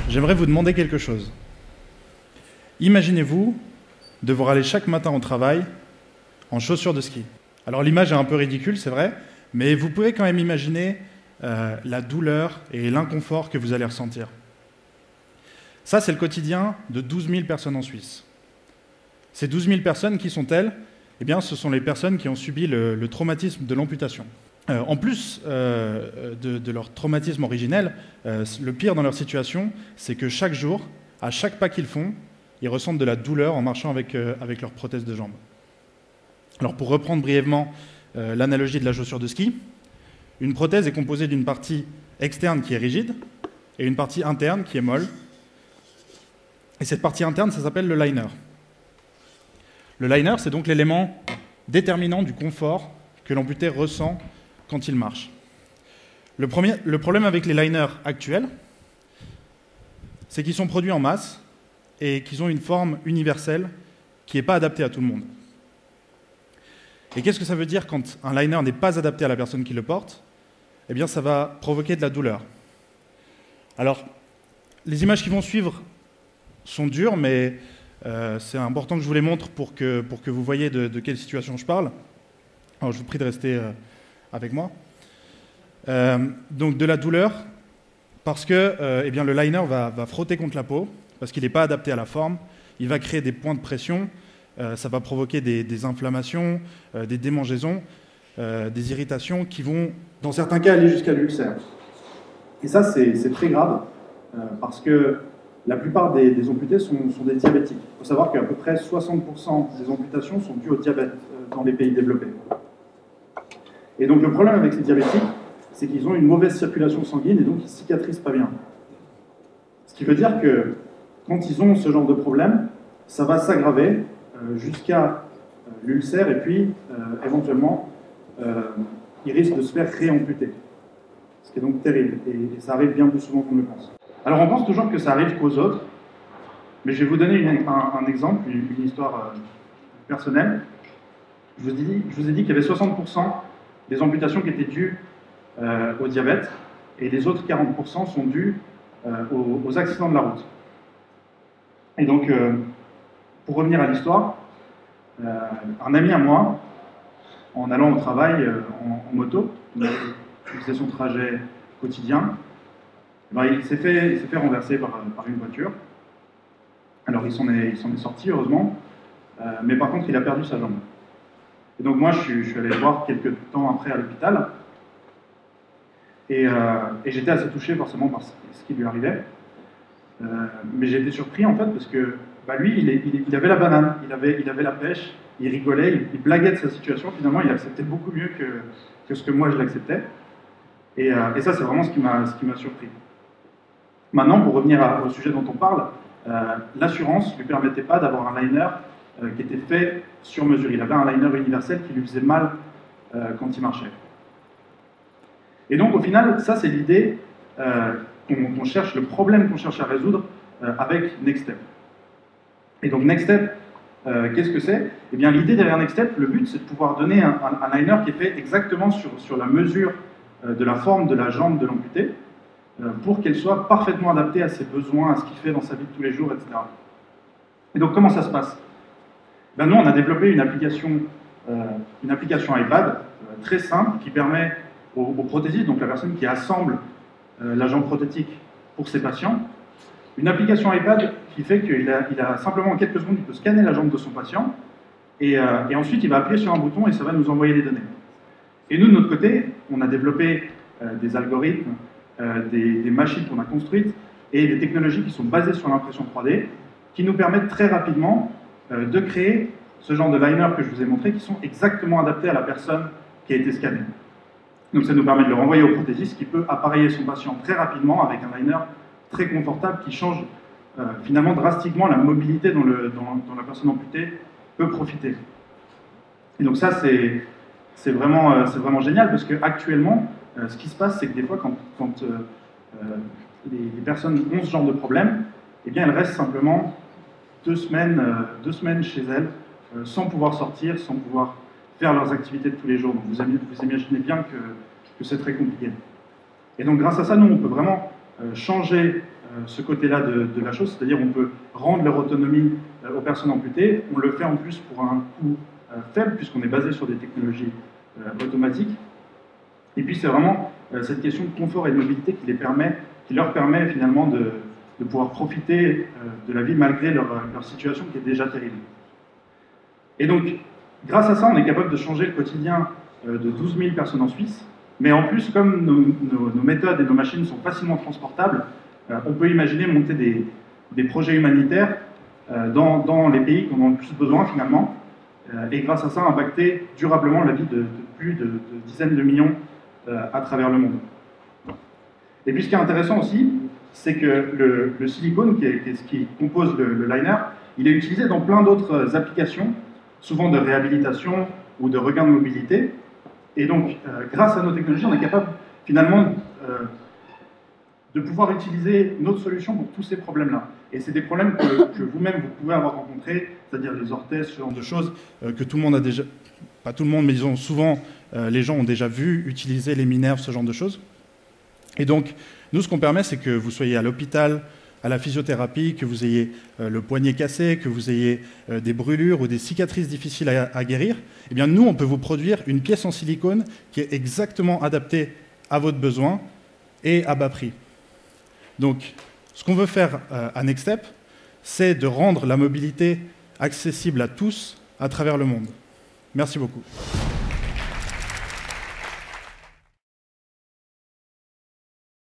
J'aimerais vous demander quelque chose. Imaginez-vous devoir aller chaque matin au travail en chaussures de ski. Alors l'image est un peu ridicule, c'est vrai, mais vous pouvez quand même imaginer la douleur et l'inconfort que vous allez ressentir. Ça, c'est le quotidien de 12 000 personnes en Suisse. Ces 12 000 personnes, qui sont-elles? Eh bien, ce sont les personnes qui ont subi le traumatisme de l'amputation. En plus de leur traumatisme originel, le pire dans leur situation, c'est que chaque jour, à chaque pas qu'ils font, ils ressentent de la douleur en marchant avec leur prothèse de jambe. Alors pour reprendre brièvement l'analogie de la chaussure de ski, une prothèse est composée d'une partie externe qui est rigide et une partie interne qui est molle. Et cette partie interne, ça s'appelle le liner. Le liner, c'est donc l'élément déterminant du confort que l'amputé ressent quand il marche. Le problème avec les liners actuels, c'est qu'ils sont produits en masse et qu'ils ont une forme universelle qui n'est pas adaptée à tout le monde. Et qu'est-ce que ça veut dire quand un liner n'est pas adapté à la personne qui le porte? Eh bien, ça va provoquer de la douleur. Alors, les images qui vont suivre sont dures, mais c'est important que je vous les montre pour que vous voyez de quelle situation je parle. Alors, je vous prie de rester avec moi. Donc, de la douleur, parce que eh bien, le liner va frotter contre la peau, parce qu'il n'est pas adapté à la forme. Il va créer des points de pression. Ça va provoquer des inflammations, des démangeaisons, des irritations qui vont, dans certains cas, aller jusqu'à l'ulcère. Et ça, c'est très grave, parce que la plupart des amputés sont des diabétiques. Il faut savoir qu'à peu près 60% des amputations sont dues au diabète dans les pays développés. Et donc le problème avec ces diabétiques, c'est qu'ils ont une mauvaise circulation sanguine et donc ils ne cicatrisent pas bien. Ce qui veut dire que quand ils ont ce genre de problème, ça va s'aggraver jusqu'à l'ulcère et puis éventuellement ils risquent de se faire réamputer. Ce qui est donc terrible et ça arrive bien plus souvent qu'on le pense. Alors on pense toujours que ça arrive qu'aux autres, mais je vais vous donner un exemple, une histoire personnelle. Je vous ai dit qu'il y avait 60% des amputations qui étaient dues au diabète et les autres 40% sont dus aux accidents de la route. Et donc, pour revenir à l'histoire, un ami à moi, en allant au travail en moto, il faisait son trajet quotidien, il s'est fait renverser par une voiture. Alors il s'en est sorti, heureusement, mais par contre il a perdu sa jambe. Et donc moi je suis allé le voir quelques temps après à l'hôpital, et j'étais assez touché forcément par ce qui lui arrivait. Mais j'ai été surpris en fait parce que lui il avait la banane, il avait la pêche, il rigolait, il blaguait de sa situation, finalement il acceptait beaucoup mieux que ce que moi je l'acceptais. Et ça c'est vraiment ce qui m'a surpris. Maintenant, pour revenir au sujet dont on parle, l'assurance ne lui permettait pas d'avoir un liner qui était fait sur mesure. Il avait un liner universel qui lui faisait mal quand il marchait. Et donc au final, ça c'est l'idée qu'on cherche, le problème qu'on cherche à résoudre avec NextStep. Et donc NextStep, qu'est-ce que c'est? Eh bien l'idée derrière NextStep, le but c'est de pouvoir donner un liner qui est fait exactement sur la mesure de la forme de la jambe de l'amputé, pour qu'elle soit parfaitement adaptée à ses besoins, à ce qu'il fait dans sa vie de tous les jours, etc. Et donc comment ça se passe? Nous on a développé une application iPad très simple qui permet aux prothésistes, donc la personne qui assemble la jambe prothétique pour ses patients, une application iPad qui fait qu'il a simplement en quelques secondes, il peut scanner la jambe de son patient et ensuite il va appuyer sur un bouton et ça va nous envoyer les données. Et nous de notre côté, on a développé des algorithmes, des machines qu'on a construites et des technologies qui sont basées sur l'impression 3D qui nous permettent très rapidement de créer ce genre de liner que je vous ai montré qui sont exactement adaptés à la personne qui a été scannée. Donc ça nous permet de le renvoyer au prothésiste qui peut appareiller son patient très rapidement avec un liner très confortable qui change finalement drastiquement la mobilité dont la personne amputée peut profiter. Et donc ça c'est vraiment génial parce qu'actuellement, ce qui se passe, c'est que des fois, quand les personnes ont ce genre de problème, eh bien, elles restent simplement 2 semaines chez elles, sans pouvoir sortir, sans pouvoir faire leurs activités de tous les jours. Donc vous imaginez bien que c'est très compliqué. Et donc grâce à ça, nous, on peut vraiment changer ce côté-là de la chose, c'est-à-dire on peut rendre leur autonomie aux personnes amputées, on le fait en plus pour un coût faible, puisqu'on est basé sur des technologies automatiques. Et puis c'est vraiment cette question de confort et de mobilité qui leur permet finalement de pouvoir profiter de la vie malgré leur situation qui est déjà terrible. Et donc, grâce à ça, on est capable de changer le quotidien de 12 000 personnes en Suisse, mais en plus, comme nos méthodes et nos machines sont facilement transportables, on peut imaginer monter des projets humanitaires dans les pays qui en ont le plus besoin finalement, et grâce à ça impacter durablement la vie de plus de dizaines de millions à travers le monde. Et puis ce qui est intéressant aussi, c'est que le silicone, qui est ce qui compose le liner, il est utilisé dans plein d'autres applications, souvent de réhabilitation ou de regain de mobilité. Et donc, grâce à nos technologies, on est capable finalement de pouvoir utiliser notre solution pour tous ces problèmes-là. Et c'est des problèmes que vous-même, vous pouvez avoir rencontrés, c'est-à-dire les orthèses, ce genre de choses, que tout le monde a déjà... Pas tout le monde, mais disons souvent, les gens ont déjà vu utiliser les minerves, ce genre de choses. Et donc, nous, ce qu'on permet, c'est que vous soyez à l'hôpital, à la physiothérapie, que vous ayez le poignet cassé, que vous ayez des brûlures ou des cicatrices difficiles à guérir. Eh bien, nous, on peut vous produire une pièce en silicone qui est exactement adaptée à votre besoin et à bas prix. Donc, ce qu'on veut faire à NextStep, c'est de rendre la mobilité accessible à tous à travers le monde. Merci beaucoup.